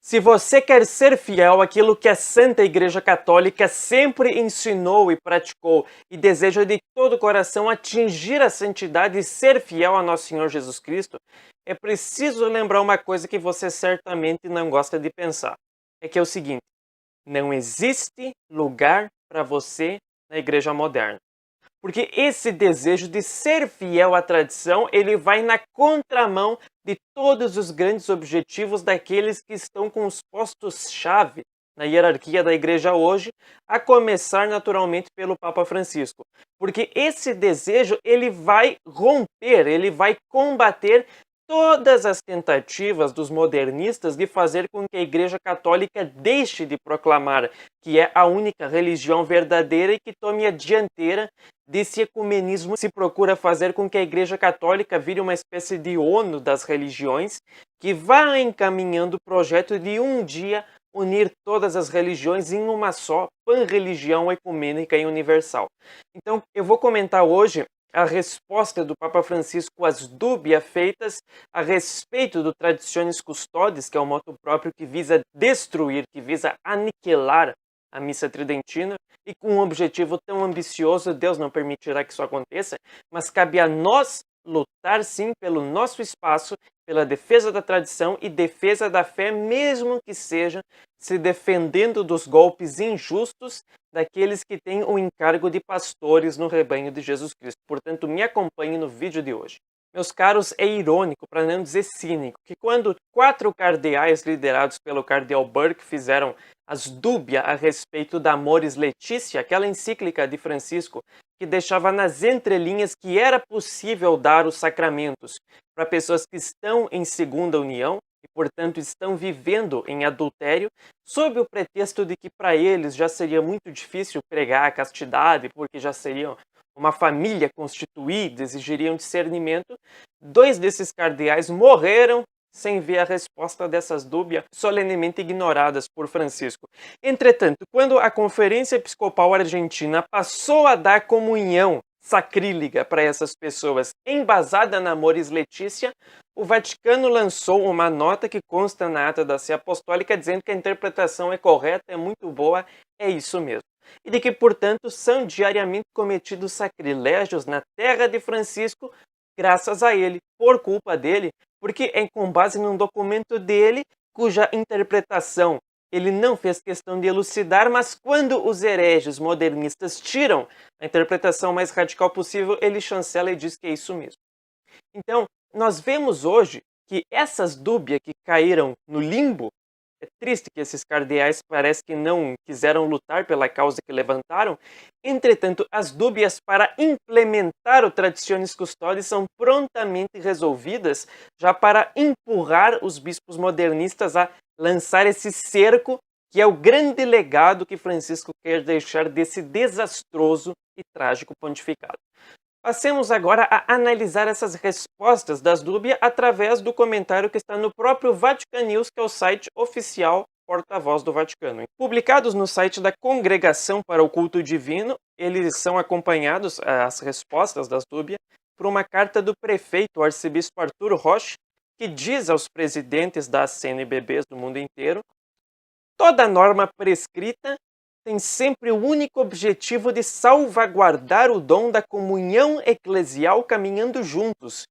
Se você quer ser fiel àquilo que a Santa Igreja Católica sempre ensinou e praticou e deseja de todo o coração atingir a santidade e ser fiel a nosso Senhor Jesus Cristo, é preciso lembrar uma coisa que você certamente não gosta de pensar. É que é o seguinte: não existe lugar para você na igreja moderna. Porque esse desejo de ser fiel à tradição, ele vai na contramão de todos os grandes objetivos daqueles que estão com os postos-chave na hierarquia da igreja hoje, a começar naturalmente pelo Papa Francisco. Porque esse desejo, ele vai romper, ele vai combater todas as tentativas dos modernistas de fazer com que a Igreja Católica deixe de proclamar que é a única religião verdadeira e que tome a dianteira desse ecumenismo. Se procura fazer com que a Igreja Católica vire uma espécie de ONU das religiões, que vá encaminhando o projeto de um dia unir todas as religiões em uma só pan-religião ecumênica e universal. Então, eu vou comentar hoje a resposta do Papa Francisco às dúbias feitas a respeito do Traditionis Custodes, que é um moto próprio que visa destruir, que visa aniquilar a missa tridentina, e com um objetivo tão ambicioso, Deus não permitirá que isso aconteça, mas cabe a nós lutar sim pelo nosso espaço, pela defesa da tradição e defesa da fé, mesmo que seja se defendendo dos golpes injustos daqueles que têm o encargo de pastores no rebanho de Jesus Cristo. Portanto, me acompanhe no vídeo de hoje. Meus caros, é irônico, para não dizer cínico, que quando 4 cardeais liderados pelo cardeal Burke fizeram as dúbias a respeito da Amoris Laetitia, aquela encíclica de Francisco que deixava nas entrelinhas que era possível dar os sacramentos para pessoas que estão em segunda união e, portanto, estão vivendo em adultério, sob o pretexto de que para eles já seria muito difícil pregar a castidade, porque já seriam uma família constituída, exigiriam discernimento. 2 desses cardeais morreram sem ver a resposta dessas dúbias solenemente ignoradas por Francisco. Entretanto, quando a Conferência Episcopal Argentina passou a dar comunhão sacrílega para essas pessoas, embasada na Amoris Laetitia, o Vaticano lançou uma nota que consta na ata da Sé Apostólica dizendo que a interpretação é correta, é muito boa, é isso mesmo. E de que, portanto, são diariamente cometidos sacrilégios na terra de Francisco, graças a ele, por culpa dele, porque é com base num documento dele, cuja interpretação ele não fez questão de elucidar, mas quando os hereges modernistas tiram a interpretação mais radical possível, ele chancela e diz que é isso mesmo. Então, nós vemos hoje que essas dúbias que caíram no limbo, é triste que esses cardeais parece que não quiseram lutar pela causa que levantaram. Entretanto, as dúbias para implementar o Traditionis Custodes são prontamente resolvidas, já para empurrar os bispos modernistas a lançar esse cerco, que é o grande legado que Francisco quer deixar desse desastroso e trágico pontificado. Passemos agora a analisar essas respostas das dúbias através do comentário que está no próprio Vatican News, que é o site oficial porta-voz do Vaticano. Publicados no site da Congregação para o Culto Divino, eles são acompanhados, as respostas das dúbias, por uma carta do prefeito, o arcebispo Arthur Roche, que diz aos presidentes das CNBBs do mundo inteiro: toda norma prescrita tem sempre o único objetivo de salvaguardar o dom da comunhão eclesial caminhando juntos,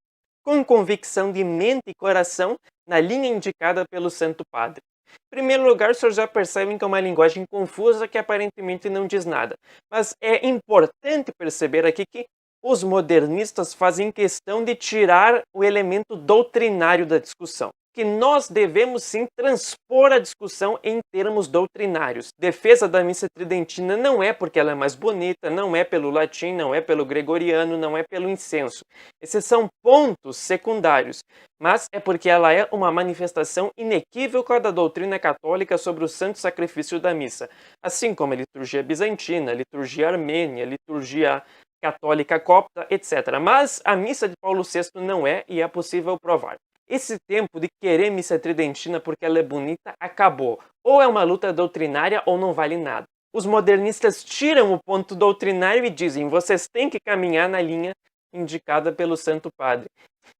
com convicção de mente e coração na linha indicada pelo Santo Padre. Em primeiro lugar, os senhores já percebem que é uma linguagem confusa que aparentemente não diz nada. Mas é importante perceber aqui que os modernistas fazem questão de tirar o elemento doutrinário da discussão, que nós devemos sim transpor a discussão em termos doutrinários. Defesa da missa tridentina não é porque ela é mais bonita, não é pelo latim, não é pelo gregoriano, não é pelo incenso. Esses são pontos secundários, mas é porque ela é uma manifestação inequívoca da doutrina católica sobre o santo sacrifício da missa, assim como a liturgia bizantina, a liturgia armênia, a liturgia católica copta, etc. Mas a missa de Paulo VI não é, e é possível provar. Esse tempo de querer missa tridentina porque ela é bonita acabou. Ou é uma luta doutrinária ou não vale nada. Os modernistas tiram o ponto doutrinário e dizem: vocês têm que caminhar na linha indicada pelo Santo Padre.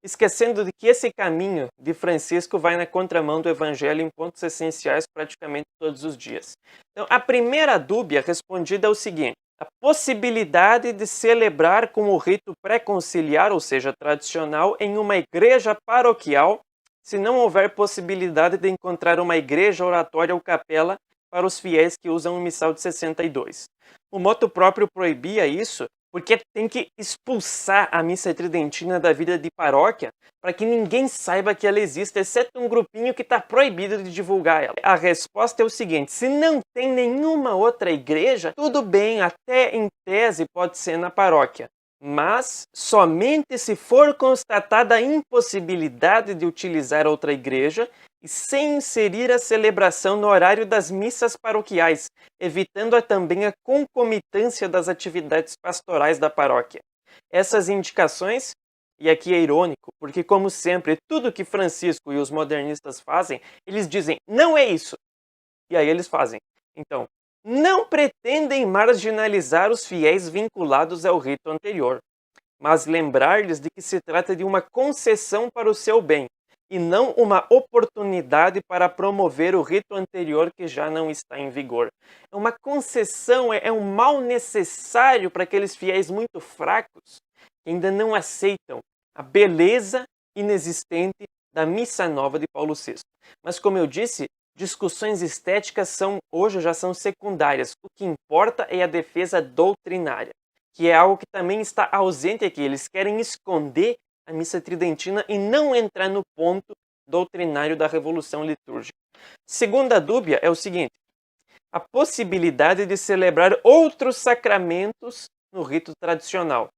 esquecendo de que esse caminho de Francisco vai na contramão do Evangelho em pontos essenciais praticamente todos os dias. Então, a primeira dúvida respondida é o seguinte: a possibilidade de celebrar com o rito pré-conciliar, ou seja, tradicional, em uma igreja paroquial, se não houver possibilidade de encontrar uma igreja, oratória ou capela para os fiéis que usam o missal de 62. O motu próprio proibia isso porque tem que expulsar a missa tridentina da vida de paróquia para que ninguém saiba que ela existe, exceto um grupinho que está proibido de divulgar ela. A resposta é o seguinte: se não tem nenhuma outra igreja, tudo bem, até em tese pode ser na paróquia. Mas somente se for constatada a impossibilidade de utilizar outra igreja e sem inserir a celebração no horário das missas paroquiais, evitando também a concomitância das atividades pastorais da paróquia. Essas indicações, e aqui é irônico, porque como sempre, tudo que Francisco e os modernistas fazem, eles dizem, não é isso, e aí eles fazem. Então, não pretendem marginalizar os fiéis vinculados ao rito anterior, mas lembrar-lhes de que se trata de uma concessão para o seu bem, e não uma oportunidade para promover o rito anterior que já não está em vigor. É uma concessão, é um mal necessário para aqueles fiéis muito fracos que ainda não aceitam a beleza inexistente da Missa Nova de Paulo VI. Mas como eu disse, discussões estéticas hoje já são secundárias. O que importa é a defesa doutrinária, que é algo que também está ausente aqui. Eles querem esconder a missa tridentina e não entrar no ponto doutrinário da revolução litúrgica. Segunda dúvida é o seguinte: a possibilidade de celebrar outros sacramentos no rito tradicional.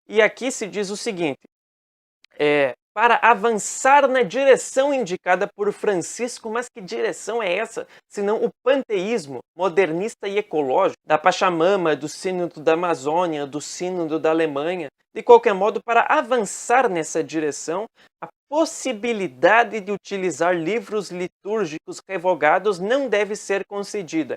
E aqui se diz o seguinte: para avançar na direção indicada por Francisco, mas que direção é essa? Senão o panteísmo modernista e ecológico da Pachamama, do Sínodo da Amazônia, do Sínodo da Alemanha. De qualquer modo, para avançar nessa direção, a possibilidade de utilizar livros litúrgicos revogados não deve ser concedida.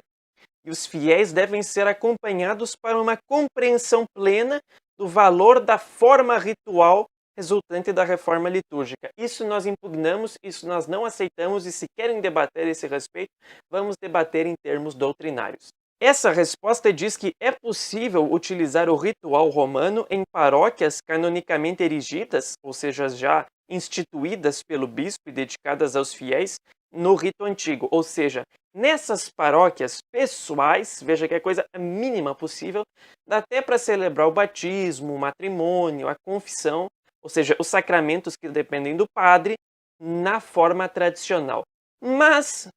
E os fiéis devem ser acompanhados para uma compreensão plena do valor da forma ritual resultante da reforma litúrgica. Isso nós impugnamos, isso nós não aceitamos, e se querem debater esse respeito, vamos debater em termos doutrinários. Essa resposta diz que é possível utilizar o ritual romano em paróquias canonicamente erigidas, ou seja, já instituídas pelo bispo e dedicadas aos fiéis, no rito antigo. Ou seja, nessas paróquias pessoais, veja que é a coisa mínima possível, dá até para celebrar o batismo, o matrimônio, a confissão, ou seja, os sacramentos que dependem do padre, na forma tradicional. Mas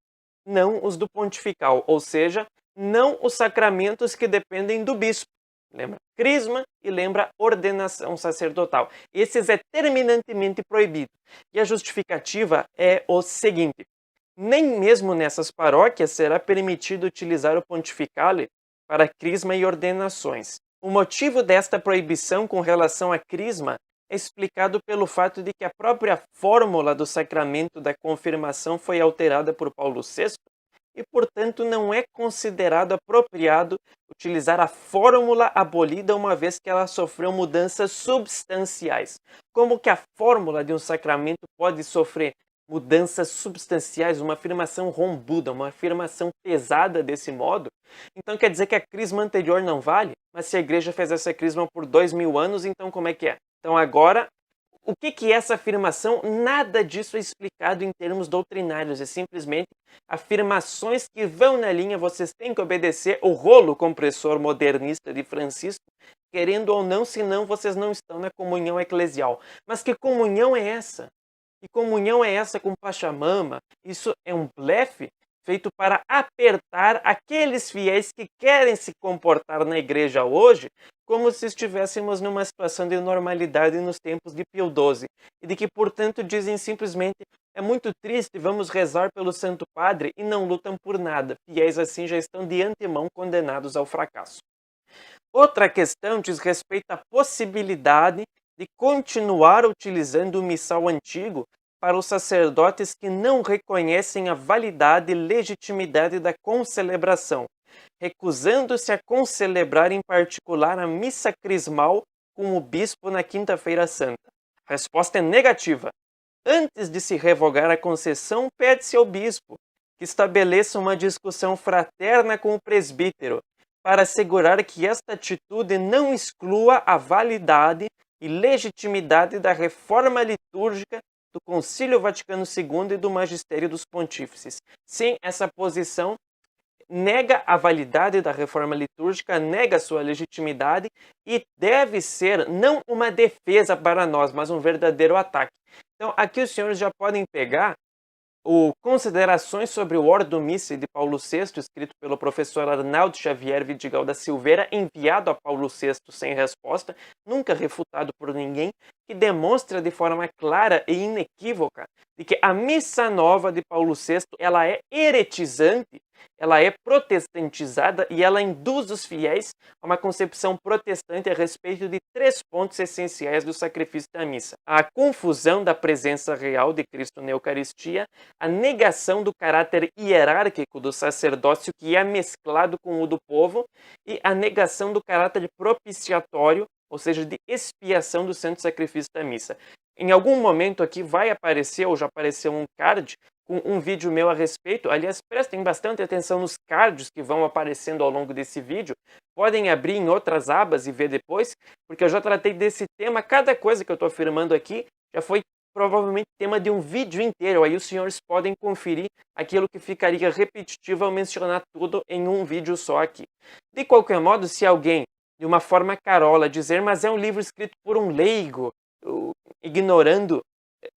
não os do pontifical, ou seja, não os sacramentos que dependem do bispo. Lembra? Crisma e lembra ordenação sacerdotal. Esses é terminantemente proibido. E a justificativa é o seguinte: nem mesmo nessas paróquias será permitido utilizar o pontificale para crisma e ordenações. O motivo desta proibição com relação a crisma é explicado pelo fato de que a própria fórmula do sacramento da confirmação foi alterada por Paulo VI e, portanto, não é considerado apropriado utilizar a fórmula abolida uma vez que ela sofreu mudanças substanciais. Como que a fórmula de um sacramento pode sofrer mudanças substanciais, uma afirmação rombuda, uma afirmação pesada desse modo? Então quer dizer que a crisma anterior não vale? Mas se a igreja fez essa crisma por 2000 anos, então como é que é? Então agora, o que é essa afirmação? Nada disso é explicado em termos doutrinários, é simplesmente afirmações que vão na linha, vocês têm que obedecer o rolo compressor modernista de Francisco, querendo ou não, senão vocês não estão na comunhão eclesial. Mas que comunhão é essa? Que comunhão é essa com Pachamama? Isso é um blefe feito para apertar aqueles fiéis que querem se comportar na igreja hoje como se estivéssemos numa situação de normalidade nos tempos de Pio XII, e de que, portanto, dizem simplesmente: é muito triste, vamos rezar pelo Santo Padre, e não lutam por nada. Fiéis assim já estão de antemão condenados ao fracasso. Outra questão diz respeito à possibilidade de continuar utilizando o missal antigo para os sacerdotes que não reconhecem a validade e legitimidade da concelebração, recusando-se a concelebrar em particular a missa crismal com o bispo na Quinta-feira Santa. A resposta é negativa. Antes de se revogar a concessão, pede-se ao bispo que estabeleça uma discussão fraterna com o presbítero para assegurar que esta atitude não exclua a validade e legitimidade da reforma litúrgica do Concílio Vaticano II e do magistério dos pontífices. Sim, essa posição nega a validade da reforma litúrgica, nega a sua legitimidade e deve ser não uma defesa para nós, mas um verdadeiro ataque. Então, aqui os senhores já podem pegar o Considerações sobre o Ordo Missae de Paulo VI, escrito pelo professor Arnaldo Xavier Vidigal da Silveira, enviado a Paulo VI sem resposta, nunca refutado por ninguém, que demonstra de forma clara e inequívoca de que a Missa Nova de Paulo VI ela é heretizante, ela é protestantizada e ela induz os fiéis a uma concepção protestante a respeito de 3 pontos essenciais do sacrifício da missa: a confusão da presença real de Cristo na Eucaristia, a negação do caráter hierárquico do sacerdócio que é mesclado com o do povo e a negação do caráter propiciatório, ou seja, de expiação do santo sacrifício da missa. Em algum momento aqui vai aparecer, ou já apareceu um card, com um vídeo meu a respeito. Aliás, prestem bastante atenção nos cards que vão aparecendo ao longo desse vídeo. Podem abrir em outras abas e ver depois, porque eu já tratei desse tema. Cada coisa que eu estou afirmando aqui já foi provavelmente tema de um vídeo inteiro. Aí os senhores podem conferir aquilo que ficaria repetitivo ao mencionar tudo em um vídeo só aqui. De qualquer modo, se alguém, de uma forma carola, dizer mas é um livro escrito por um leigo, ignorando,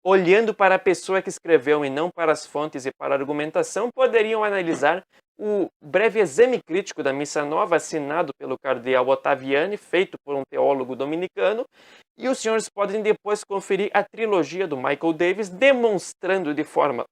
olhando para a pessoa que escreveu e não para as fontes e para a argumentação, poderiam analisar o breve exame crítico da Missa Nova, assinado pelo cardeal Ottaviani, feito por um teólogo dominicano, e os senhores podem depois conferir a trilogia do Michael Davis, demonstrando de forma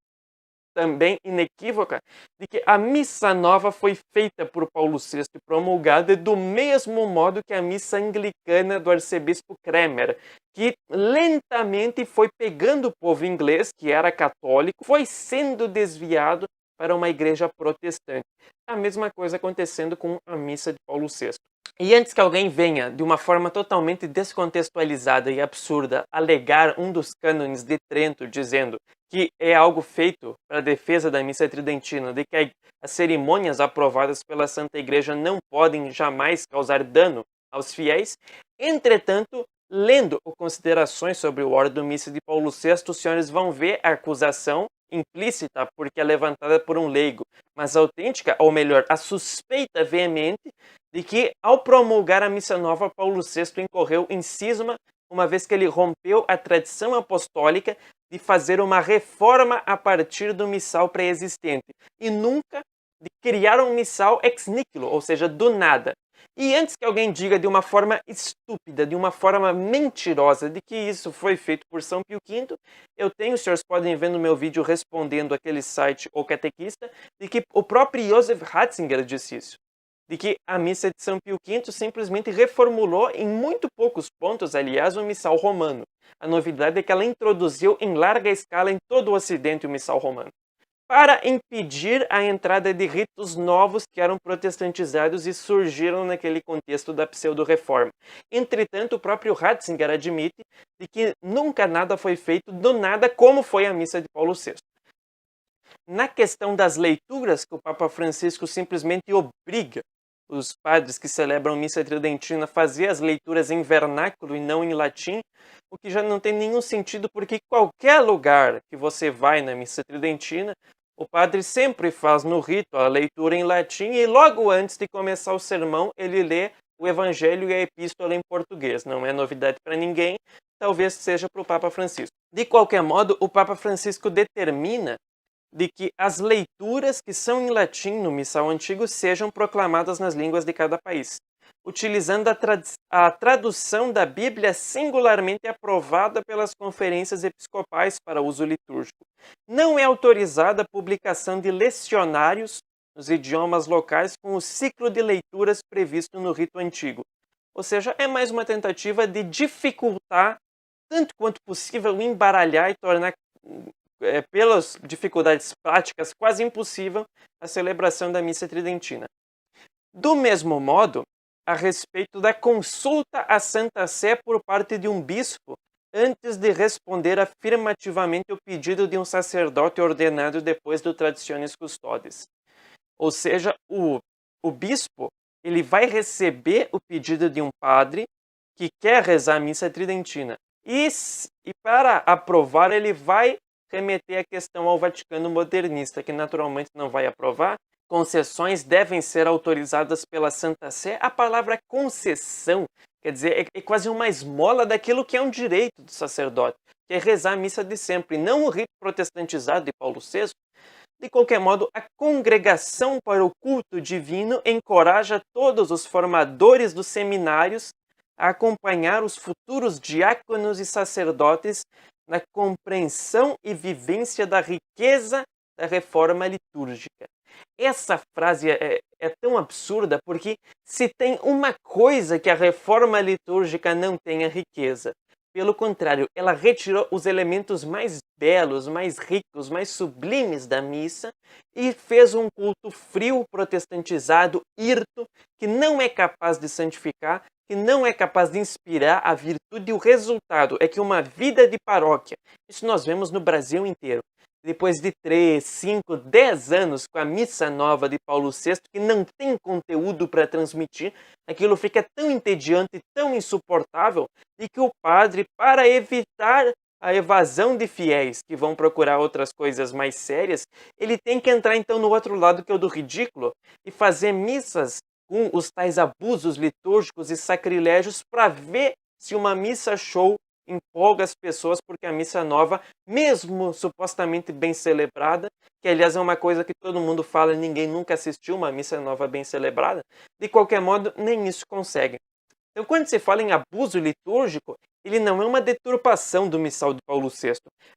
também inequívoca de que a Missa Nova foi feita por Paulo VI e promulgada do mesmo modo que a Missa Anglicana do arcebispo Kremer, que lentamente foi pegando o povo inglês, que era católico, foi sendo desviado para uma igreja protestante. A mesma coisa acontecendo com a Missa de Paulo VI. E antes que alguém venha, de uma forma totalmente descontextualizada e absurda, alegar um dos cânones de Trento, dizendo que é algo feito para a defesa da missa tridentina, de que as cerimônias aprovadas pela Santa Igreja não podem jamais causar dano aos fiéis, entretanto, lendo o Considerações sobre o Ordo Missae de Paulo VI, os senhores vão ver a acusação implícita, porque é levantada por um leigo, mas autêntica, ou melhor, a suspeita veemente de que, ao promulgar a Missa Nova, Paulo VI incorreu em cisma, uma vez que ele rompeu a tradição apostólica de fazer uma reforma a partir do missal pré-existente, e nunca de criar um missal ex nihilo, ou seja, do nada. E antes que alguém diga de uma forma estúpida, de uma forma mentirosa, de que isso foi feito por São Pio V, eu tenho, os senhores podem ver no meu vídeo respondendo aquele site O Catequista, de que o próprio Joseph Ratzinger disse isso. De que a missa de São Pio V simplesmente reformulou em muito poucos pontos, aliás, o missal romano. A novidade é que ela introduziu em larga escala em todo o Ocidente o missal romano, para impedir a entrada de ritos novos que eram protestantizados e surgiram naquele contexto da pseudo-reforma. Entretanto, o próprio Ratzinger admite de que nunca nada foi feito do nada, como foi a missa de Paulo VI. Na questão das leituras, que o Papa Francisco simplesmente obriga os padres que celebram missa tridentina a fazer as leituras em vernáculo e não em latim, o que já não tem nenhum sentido, porque qualquer lugar que você vai na missa tridentina, o padre sempre faz no rito a leitura em latim e logo antes de começar o sermão ele lê o Evangelho e a Epístola em português. Não é novidade para ninguém, talvez seja para o Papa Francisco. De qualquer modo, o Papa Francisco determina de que as leituras que são em latim no missal antigo sejam proclamadas nas línguas de cada país, utilizando a tradução da Bíblia singularmente aprovada pelas conferências episcopais para uso litúrgico. Não é autorizada a publicação de lecionários nos idiomas locais com o ciclo de leituras previsto no rito antigo. Ou seja, é mais uma tentativa de dificultar, tanto quanto possível, embaralhar e tornar pelas dificuldades práticas, quase impossível a celebração da missa tridentina. Do mesmo modo, a respeito da consulta à Santa Sé por parte de um bispo, antes de responder afirmativamente o pedido de um sacerdote ordenado depois do Traditionis Custodes. Ou seja, o bispo ele vai receber o pedido de um padre que quer rezar a missa tridentina. E para aprovar, ele vai remeter a questão ao Vaticano modernista, que naturalmente não vai aprovar. Concessões devem ser autorizadas pela Santa Sé. A palavra concessão, quer dizer, é quase uma esmola daquilo que é um direito do sacerdote, que é rezar a missa de sempre, não o rito protestantizado de Paulo VI. De qualquer modo, a Congregação para o Culto Divino encoraja todos os formadores dos seminários a acompanhar os futuros diáconos e sacerdotes na compreensão e vivência da riqueza da reforma litúrgica. Essa frase é tão absurda porque se tem uma coisa que a reforma litúrgica não tem é riqueza. Pelo contrário, ela retirou os elementos mais belos, mais ricos, mais sublimes da missa e fez um culto frio, protestantizado, hirto, que não é capaz de santificar, que não é capaz de inspirar a virtude, e o resultado é que uma vida de paróquia, isso nós vemos no Brasil inteiro, depois de 3, 5, 10 anos com a missa nova de Paulo VI, que não tem conteúdo para transmitir, aquilo fica tão entediante, tão insuportável, e que o padre, para evitar a evasão de fiéis que vão procurar outras coisas mais sérias, ele tem que entrar então no outro lado, que é o do ridículo, e fazer missas com os tais abusos litúrgicos e sacrilégios para ver se uma missa show empolga as pessoas, porque a missa nova, mesmo supostamente bem celebrada, que aliás é uma coisa que todo mundo fala e ninguém nunca assistiu uma missa nova bem celebrada, de qualquer modo, nem isso consegue. Então, quando se fala em abuso litúrgico, ele não é uma deturpação do missal de Paulo VI.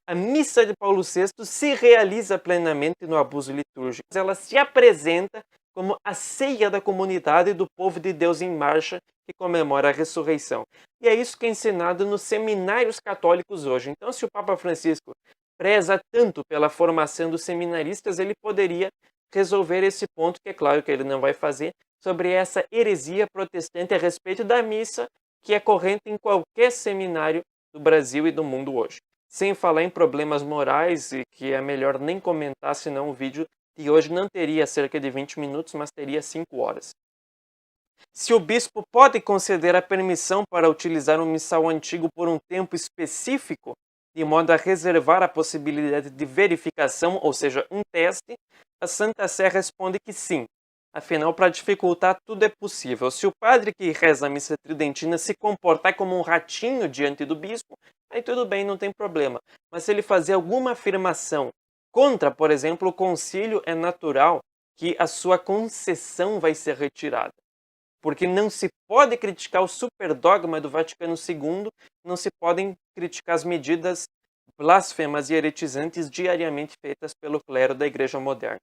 A missa de Paulo VI se realiza plenamente no abuso litúrgico. Ela se apresenta como a ceia da comunidade do povo de Deus em marcha, que comemora a ressurreição. E é isso que é ensinado nos seminários católicos hoje. Então, se o Papa Francisco preza tanto pela formação dos seminaristas, ele poderia resolver esse ponto, que é claro que ele não vai fazer, sobre essa heresia protestante a respeito da missa, que é corrente em qualquer seminário do Brasil e do mundo hoje. Sem falar em problemas morais, e que é melhor nem comentar, senão o vídeo de hoje não teria cerca de 20 minutos, mas teria 5 horas. Se o bispo pode conceder a permissão para utilizar um missal antigo por um tempo específico, de modo a reservar a possibilidade de verificação, ou seja, um teste, a Santa Sé responde que sim. Afinal, para dificultar, tudo é possível. Se o padre que reza a missa tridentina se comportar como um ratinho diante do bispo, aí tudo bem, não tem problema. Mas se ele fazer alguma afirmação contra, por exemplo, o concílio, é natural que a sua concessão vai ser retirada. Porque não se pode criticar o superdogma do Vaticano II, não se podem criticar as medidas blasfemas e heretizantes diariamente feitas pelo clero da Igreja moderna.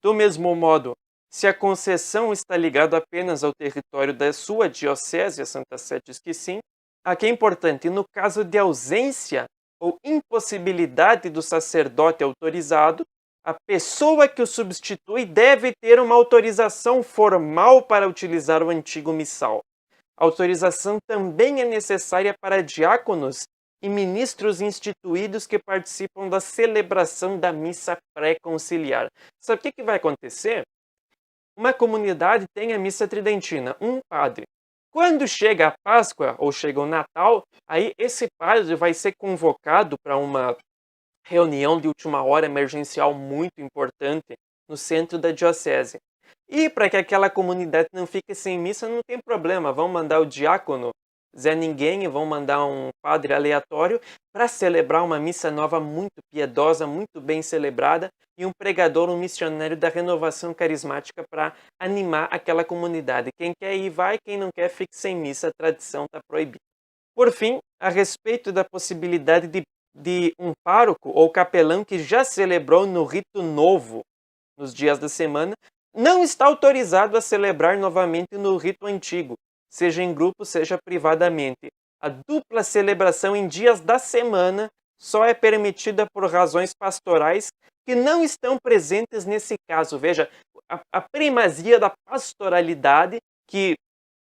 Do mesmo modo, se a concessão está ligada apenas ao território da sua diocese, a Santa Sé diz que sim, aqui é importante, no caso de ausência ou impossibilidade do sacerdote autorizado, a pessoa que o substitui deve ter uma autorização formal para utilizar o antigo missal. A autorização também é necessária para diáconos e ministros instituídos que participam da celebração da missa pré-conciliar. Sabe o que vai acontecer? Uma comunidade tem a missa tridentina, um padre. Quando chega a Páscoa ou chega o Natal, aí esse padre vai ser convocado para uma reunião de última hora emergencial muito importante no centro da diocese. E para que aquela comunidade não fique sem missa, não tem problema, vão mandar o diácono Zé Ninguém e vão mandar um padre aleatório para celebrar uma missa nova muito piedosa, muito bem celebrada, e um pregador, um missionário da renovação carismática para animar aquela comunidade. Quem quer ir vai, quem não quer fique sem missa, a tradição está proibida. Por fim, a respeito da possibilidade de um pároco ou capelão que já celebrou no rito novo nos dias da semana, não está autorizado a celebrar novamente no rito antigo, seja em grupo, seja privadamente. A dupla celebração em dias da semana só é permitida por razões pastorais que não estão presentes nesse caso. Veja, a primazia da pastoralidade, que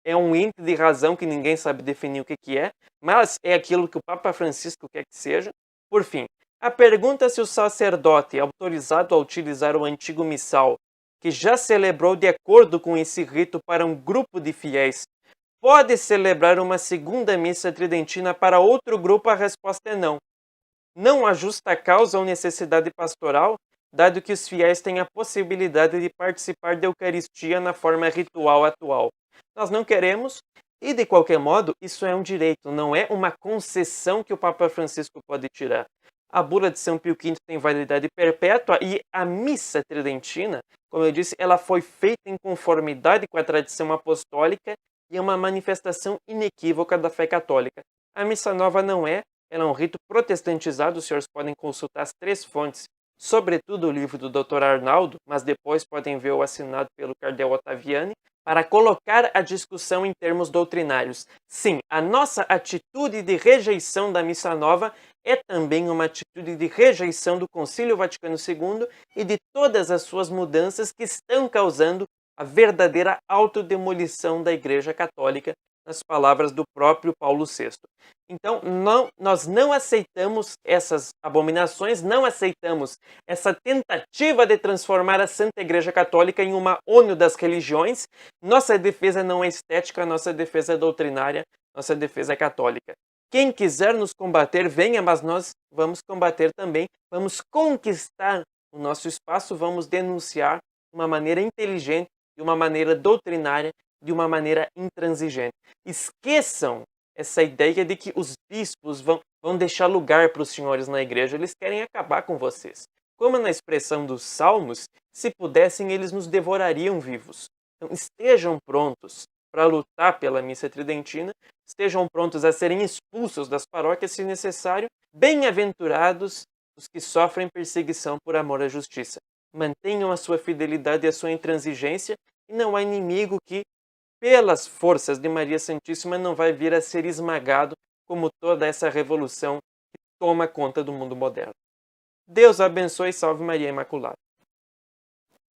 é um ente de razão que ninguém sabe definir o que é, mas é aquilo que o Papa Francisco quer que seja. Por fim, a pergunta se o sacerdote é autorizado a utilizar o antigo missal, que já celebrou de acordo com esse rito para um grupo de fiéis, pode celebrar uma segunda missa tridentina para outro grupo? A resposta é não. Não há justa causa ou necessidade pastoral, dado que os fiéis têm a possibilidade de participar da Eucaristia na forma ritual atual. Nós não queremos, e de qualquer modo, isso é um direito, não é uma concessão que o Papa Francisco pode tirar. A bula de São Pio V tem validade perpétua e a missa tridentina, como eu disse, ela foi feita em conformidade com a tradição apostólica e é uma manifestação inequívoca da fé católica. A missa nova não é, ela é um rito protestantizado, os senhores podem consultar as 3 fontes, sobretudo o livro do Dr. Arnaldo, mas depois podem ver o assinado pelo cardeal Ottaviani, para colocar a discussão em termos doutrinários. Sim, a nossa atitude de rejeição da missa nova é também uma atitude de rejeição do Concílio Vaticano II e de todas as suas mudanças que estão causando a verdadeira autodemolição da Igreja Católica, nas palavras do próprio Paulo VI. Então, nós não aceitamos essas abominações, não aceitamos essa tentativa de transformar a Santa Igreja Católica em uma ONU das religiões. Nossa defesa não é estética, nossa defesa é doutrinária, nossa defesa é católica. Quem quiser nos combater, venha, mas nós vamos combater também, vamos conquistar o nosso espaço, vamos denunciar de uma maneira inteligente, de uma maneira doutrinária, de uma maneira intransigente. Esqueçam essa ideia de que os bispos vão deixar lugar para os senhores na igreja, eles querem acabar com vocês. Como na expressão dos Salmos, se pudessem, eles nos devorariam vivos. Então, estejam prontos para lutar pela missa tridentina, estejam prontos a serem expulsos das paróquias se necessário. Bem-aventurados os que sofrem perseguição por amor à justiça. Mantenham a sua fidelidade e a sua intransigência, e não há inimigo que, pelas forças de Maria Santíssima, não vai vir a ser esmagado como toda essa revolução que toma conta do mundo moderno. Deus abençoe e salve Maria Imaculada.